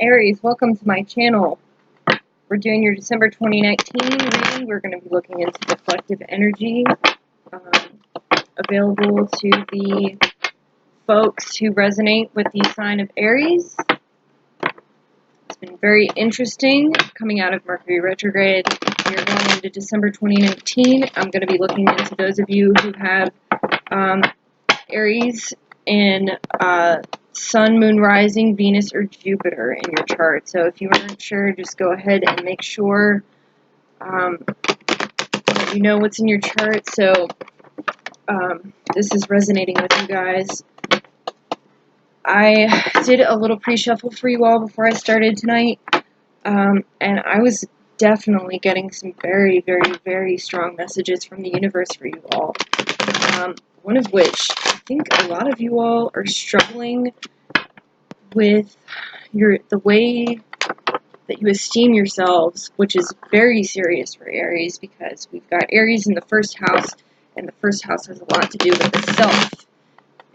Aries, welcome to my channel. We're doing your December 2019 reading. We're going to be looking into the collective energy available to the folks who resonate with the sign of Aries. It's been very interesting coming out of Mercury retrograde. We're going into December 2019. I'm going to be looking into those of you who have Aries in Sun, Moon, Rising, Venus, or Jupiter in your chart. So if you aren't sure, just go ahead and make sure that you know what's in your chart. So this is resonating with you guys. I did a little pre-shuffle for you all before I started tonight, and I was definitely getting some very, very, very strong messages from the universe for you all. One of which, I think a lot of you all are struggling with the way that you esteem yourselves, which is very serious for Aries, because we've got Aries in the first house, and the first house has a lot to do with the self.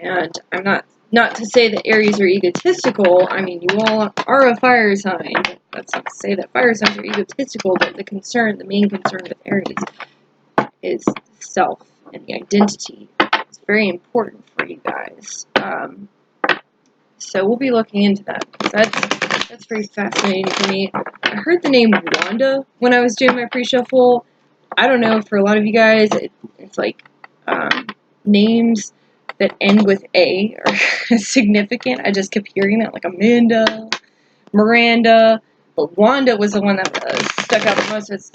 And I'm not to say that Aries are egotistical. I mean, you all are a fire sign. That's not to say that fire signs are egotistical, but the main concern with Aries is self and the identity. It's very important for you guys. So we'll be looking into that. That's very fascinating for me. I heard the name Wanda when I was doing my pre-shuffle. I don't know, for a lot of you guys, it's like names that end with A are significant. I just kept hearing that, like Amanda, Miranda, but Wanda was the one that stuck out the most. It's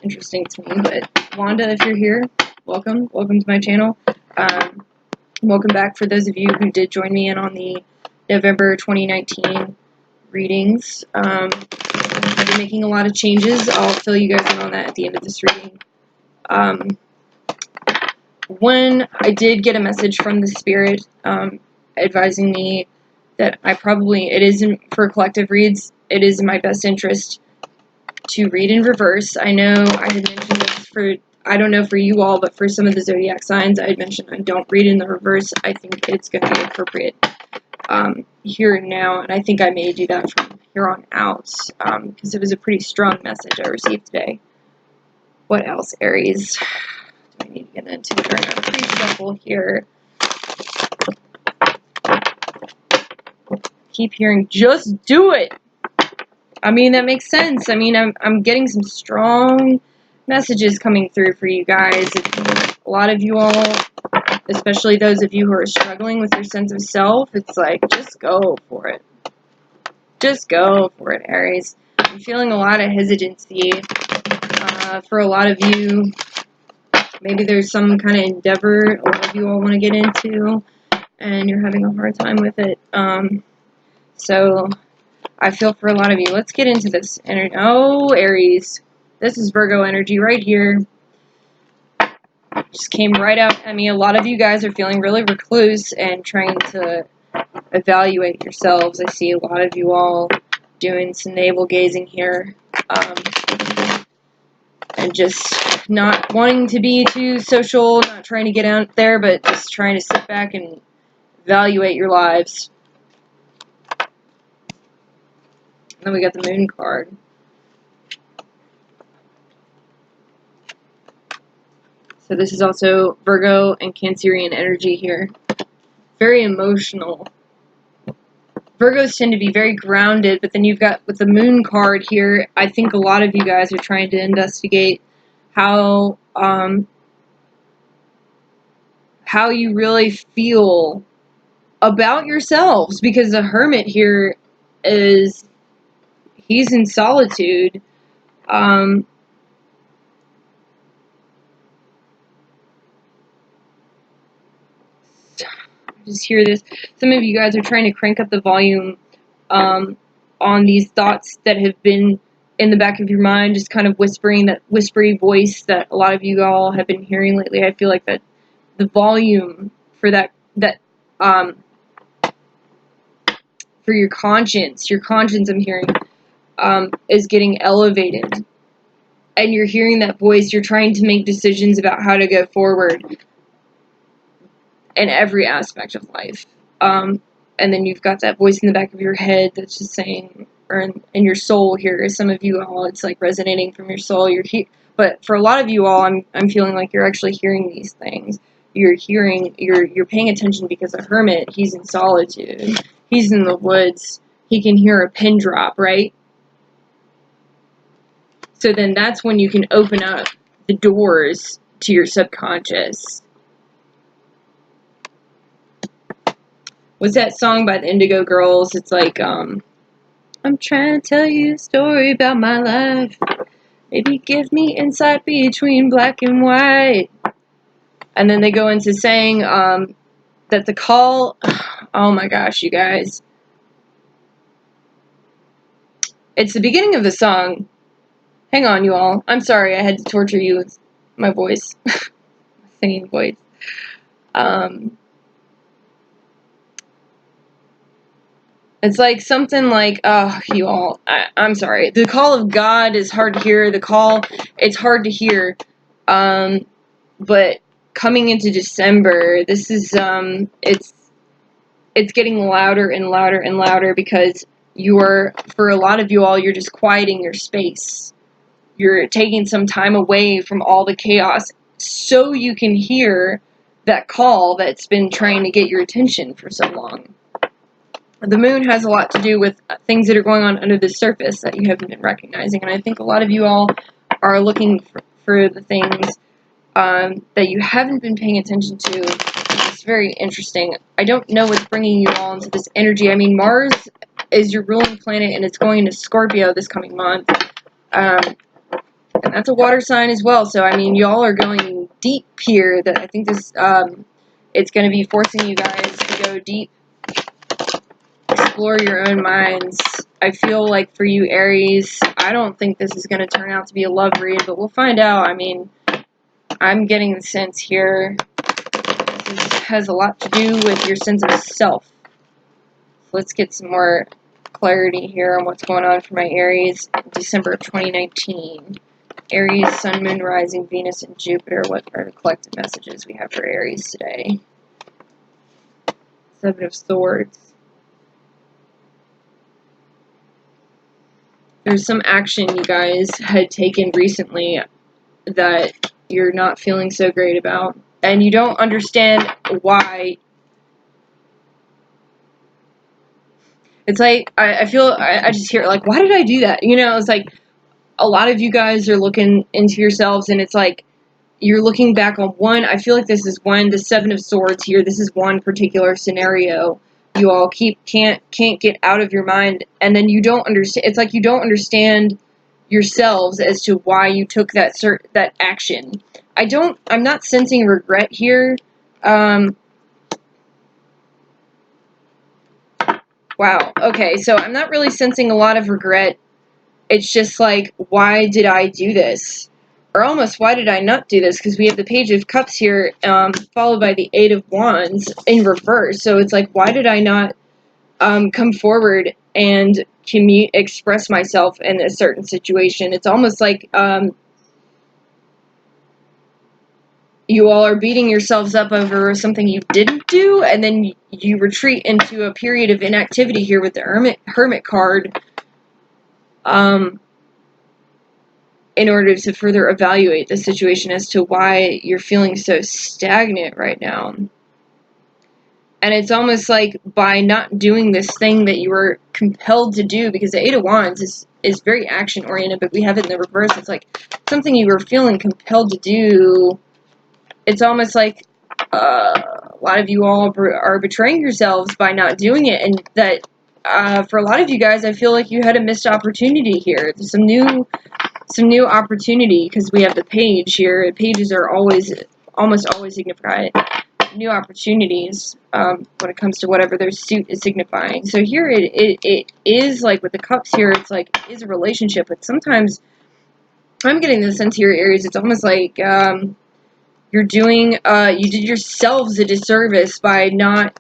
interesting to me, but Wanda, if you're here, welcome to my channel. Welcome back for those of you who did join me in on the November 2019 readings. I've been making a lot of changes. I'll fill you guys in on that at the end of this reading. When I did get a message from the spirit advising me that it isn't for collective reads, it is in my best interest to read in reverse. I know I had mentioned this I don't know for you all, but for some of the zodiac signs, I had mentioned I don't read in the reverse. I think it's going to be appropriate here and now, and I think I may do that from here on out, because it was a pretty strong message I received today. What else, Aries? Do I need to get into it? We're going to pre-shuffle here. Keep hearing, just do it! I mean, that makes sense. I mean, I'm getting some strong messages coming through for you guys. A lot of you all, especially those of you who are struggling with your sense of self, it's like, just go for it. Just go for it, Aries. I'm feeling a lot of hesitancy for a lot of you. Maybe there's some kind of endeavor a lot of you all want to get into, and you're having a hard time with it. So I feel for a lot of you. Let's get into this energy. Oh, Aries. This is Virgo energy right here. Just came right out at me. A lot of you guys are feeling really recluse and trying to evaluate yourselves. I see a lot of you all doing some navel gazing here. And just not wanting to be too social, not trying to get out there, but just trying to sit back and evaluate your lives. And then we got the Moon card. So this is also Virgo and Cancerian energy here. Very emotional. Virgos tend to be very grounded, but then you've got, with the Moon card here, I think a lot of you guys are trying to investigate how you really feel about yourselves, because the Hermit here he's in solitude. Just hear this. Some of you guys are trying to crank up the volume on these thoughts that have been in the back of your mind, just kind of whispering, that whispery voice that a lot of you all have been hearing lately. I feel like that the volume for for your conscience I'm hearing is getting elevated, and you're hearing that voice. You're trying to make decisions about how to go forward in every aspect of life. and then you've got that voice in the back of your head that's just saying, or in your soul here. Some of you all, it's like resonating from your soul. But for a lot of you all, I'm feeling like you're actually hearing these things. You're paying attention because a hermit, he's in solitude. He's in the woods. He can hear a pin drop, right? So then that's when you can open up the doors to your subconscious. What's that song by the Indigo Girls? It's like, I'm trying to tell you a story about my life. Maybe give me insight between black and white. And then they go into saying that the call, oh my gosh, you guys. It's the beginning of the song. Hang on, you all. I'm sorry I had to torture you with my voice. Singing voice. It's like something like, oh, you all, I'm sorry. The call of God is hard to hear. It's hard to hear. But coming into December, this is, it's getting louder and louder and louder because for a lot of you all, you're just quieting your space. You're taking some time away from all the chaos so you can hear that call that's been trying to get your attention for so long. The moon has a lot to do with things that are going on under the surface that you haven't been recognizing, and I think a lot of you all are looking for the things that you haven't been paying attention to. It's very interesting. I don't know what's bringing you all into this energy. I mean, Mars is your ruling planet, and it's going into Scorpio this coming month. And that's a water sign as well, so I mean, y'all are going deep here. That I think this, it's going to be forcing you guys to go deep, explore your own minds. I feel like for you, Aries, I don't think this is going to turn out to be a love read, but we'll find out. I mean, I'm getting the sense here this has a lot to do with your sense of self. Let's get some more clarity here on what's going on for my Aries in December of 2019. Aries, Sun, Moon, Rising, Venus, and Jupiter. What are the collective messages we have for Aries today? Seven of Swords. There's some action you guys had taken recently that you're not feeling so great about. And you don't understand why. It's like, I feel, I just hear, like, why did I do that? You know, it's like, a lot of you guys are looking into yourselves, and it's like, you're looking back on one, I feel like this is one, the Seven of Swords here, this is one particular scenario you all can't get out of your mind, and then you don't understand, it's like you don't understand yourselves as to why you took that action. I'm not sensing regret here. Wow, okay, so I'm not really sensing a lot of regret. It's just like, why did I do this? Or almost, why did I not do this? Because we have the Page of Cups here, followed by the Eight of Wands in reverse. So it's like, why did I not come forward and express myself in a certain situation? It's almost like you all are beating yourselves up over something you didn't do, and then you retreat into a period of inactivity here with the Hermit card. In order to further evaluate the situation as to why you're feeling so stagnant right now. And it's almost like by not doing this thing that you were compelled to do, because the Eight of Wands is very action-oriented, but we have it in the reverse. It's like something you were feeling compelled to do. It's almost like a lot of you all are betraying yourselves by not doing it, and that for a lot of you guys, I feel like you had a missed opportunity here. There's some new opportunity, because we have the Page here. Pages are almost always signify new opportunities when it comes to whatever their suit is signifying. So here it is like with the Cups here, it's like it is a relationship, but sometimes I'm getting the sense here, Aries, it's almost like you did yourselves a disservice by not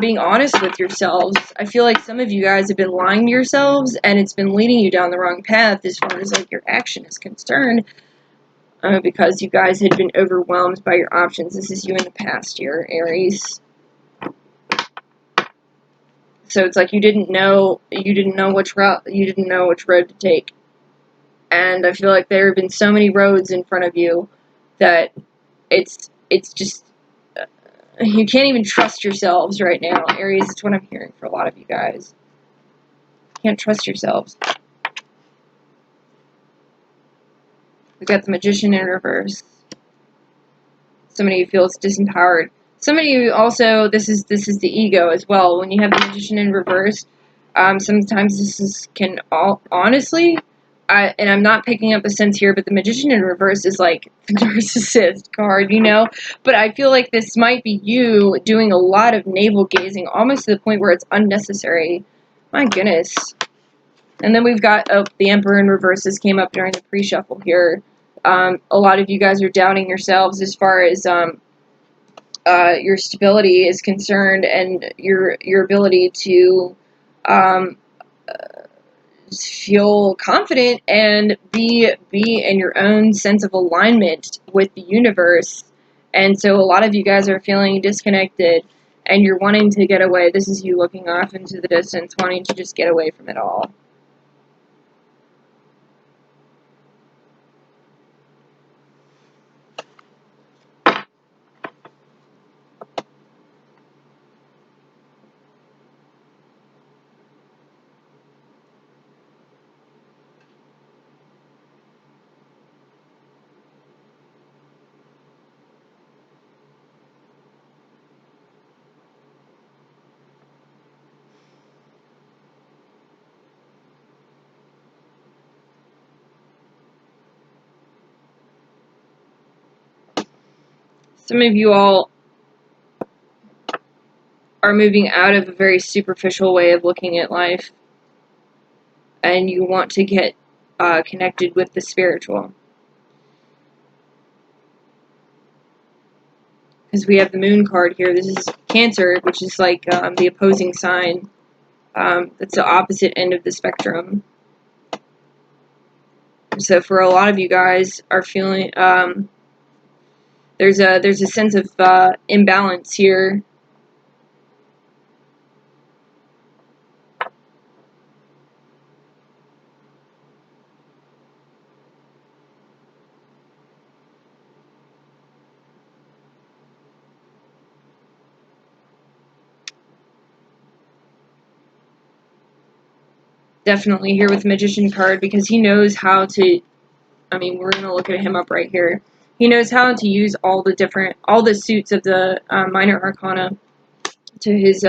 being honest with yourselves. I feel like some of you guys have been lying to yourselves, and it's been leading you down the wrong path as far as like your action is concerned, because you guys had been overwhelmed by your options. This is you in the past year, Aries. So it's like you didn't know which road to take. And I feel like there have been so many roads in front of you that it's just you can't even trust yourselves right now. Aries, it's what I'm hearing for a lot of you guys. You can't trust yourselves. We've got the Magician in reverse. Somebody who feels disempowered. Somebody who also, this is the ego as well. When you have the Magician in reverse, sometimes this can honestly, and I'm not picking up a sense here, but the Magician in reverse is like the narcissist card, you know? But I feel like this might be you doing a lot of navel gazing, almost to the point where it's unnecessary. My goodness. And then we've got, the Emperor in reverse. This came up during the pre-shuffle here. A lot of you guys are doubting yourselves as far as your stability is concerned, and your ability to feel confident and be in your own sense of alignment with the universe. And so a lot of you guys are feeling disconnected, and you're wanting to get away. This is you looking off into the distance, wanting to just get away from it all. Some of you all are moving out of a very superficial way of looking at life, and you want to get connected with the spiritual. Because we have the Moon card here. This is Cancer, which is like the opposing sign. That's the opposite end of the spectrum. So for a lot of you guys are feeling there's a sense of imbalance here. Definitely here with the Magician card, because he knows how to, I mean, we're going to look at him up right here. He knows how to use all the suits of the minor arcana to his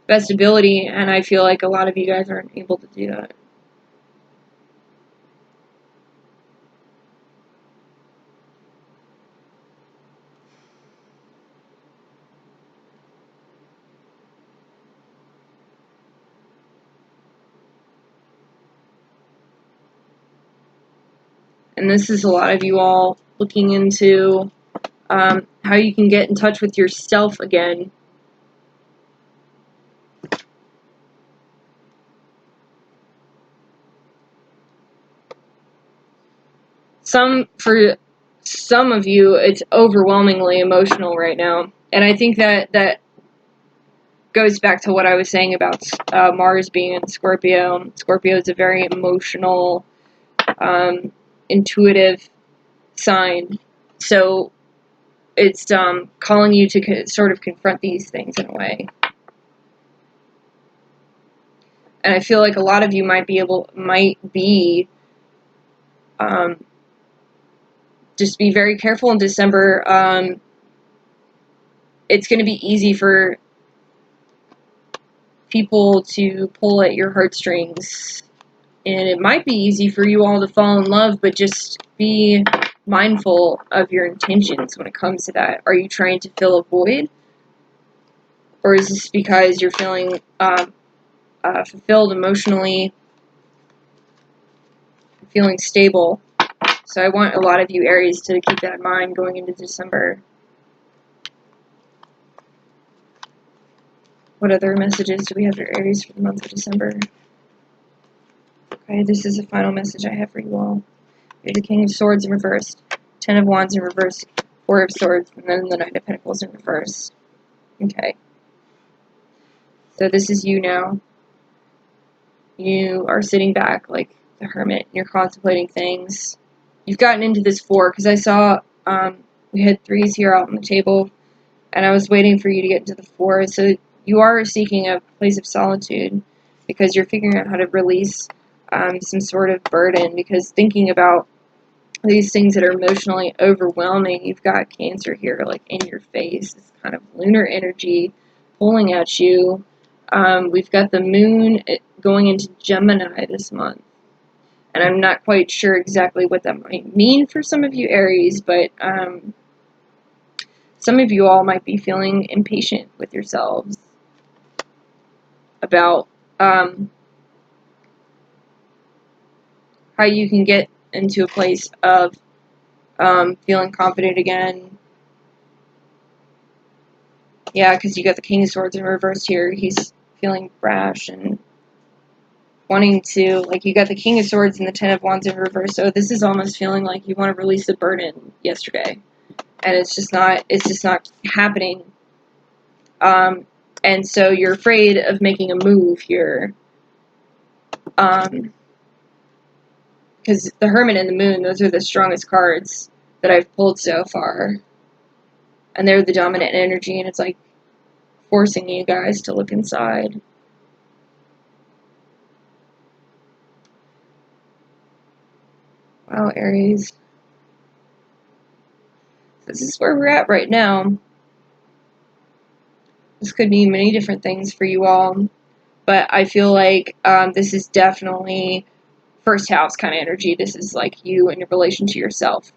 best ability, and I feel like a lot of you guys aren't able to do that. And this is a lot of you all looking into how you can get in touch with yourself again. For some of you, it's overwhelmingly emotional right now. And I think that goes back to what I was saying about Mars being in Scorpio. Scorpio is a very emotional, intuitive sign. So it's calling you to sort of confront these things in a way. And I feel like a lot of you might be just be very careful in December. It's going to be easy for people to pull at your heartstrings, and it might be easy for you all to fall in love, but just be mindful of your intentions when it comes to that. Are you trying to fill a void, or is this because you're feeling fulfilled emotionally, feeling stable? So I want a lot of you Aries to keep that in mind going into December. What other messages do we have for Aries for the month of December? Okay, this is the final message I have for you all. We have the King of Swords in reverse, Ten of Wands in reverse, Four of Swords, and then the Knight of Pentacles in reverse. Okay. So this is you now. You are sitting back like the hermit. You're contemplating things. You've gotten into this 4 because I saw we had 3s here out on the table, and I was waiting for you to get into the 4. So you are seeking a place of solitude because you're figuring out how to release some sort of burden, because thinking about these things that are emotionally overwhelming, you've got Cancer here, like in your face, this kind of lunar energy pulling at you. We've got the moon going into Gemini this month, and I'm not quite sure exactly what that might mean for some of you Aries, but some of you all might be feeling impatient with yourselves about how you can get into a place of feeling confident again. Yeah, because you got the King of Swords in reverse here. He's feeling brash and wanting to, like, you got the King of Swords and the Ten of Wands in reverse. So this is almost feeling like you want to release the burden yesterday, and it's just not happening. And so you're afraid of making a move here. Because the Hermit and the Moon, those are the strongest cards that I've pulled so far. And they're the dominant energy, and it's like forcing you guys to look inside. Wow, Aries. This is where we're at right now. This could mean many different things for you all, but I feel like this is definitely first house kind of energy. This is like you and your relation to yourself.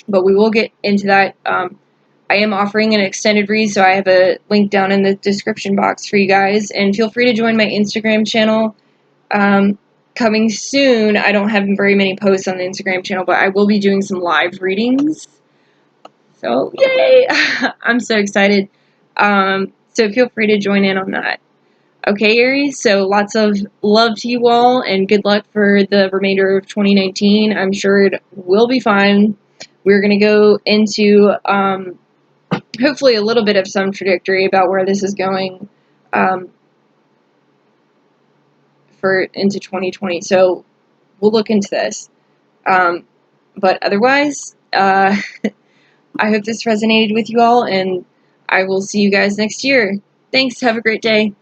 But we will get into that. I am offering an extended read, so I have a link down in the description box for you guys, and feel free to join my Instagram channel. Coming soon. I don't have very many posts on the Instagram channel, but I will be doing some live readings. So, yay! I'm so excited. So feel free to join in on that. Okay, Aries, so lots of love to you all, and good luck for the remainder of 2019. I'm sure it will be fine. We're going to go into, hopefully, a little bit of some trajectory about where this is going into 2020. So we'll look into this. But otherwise, I hope this resonated with you all, and I will see you guys next year. Thanks. Have a great day.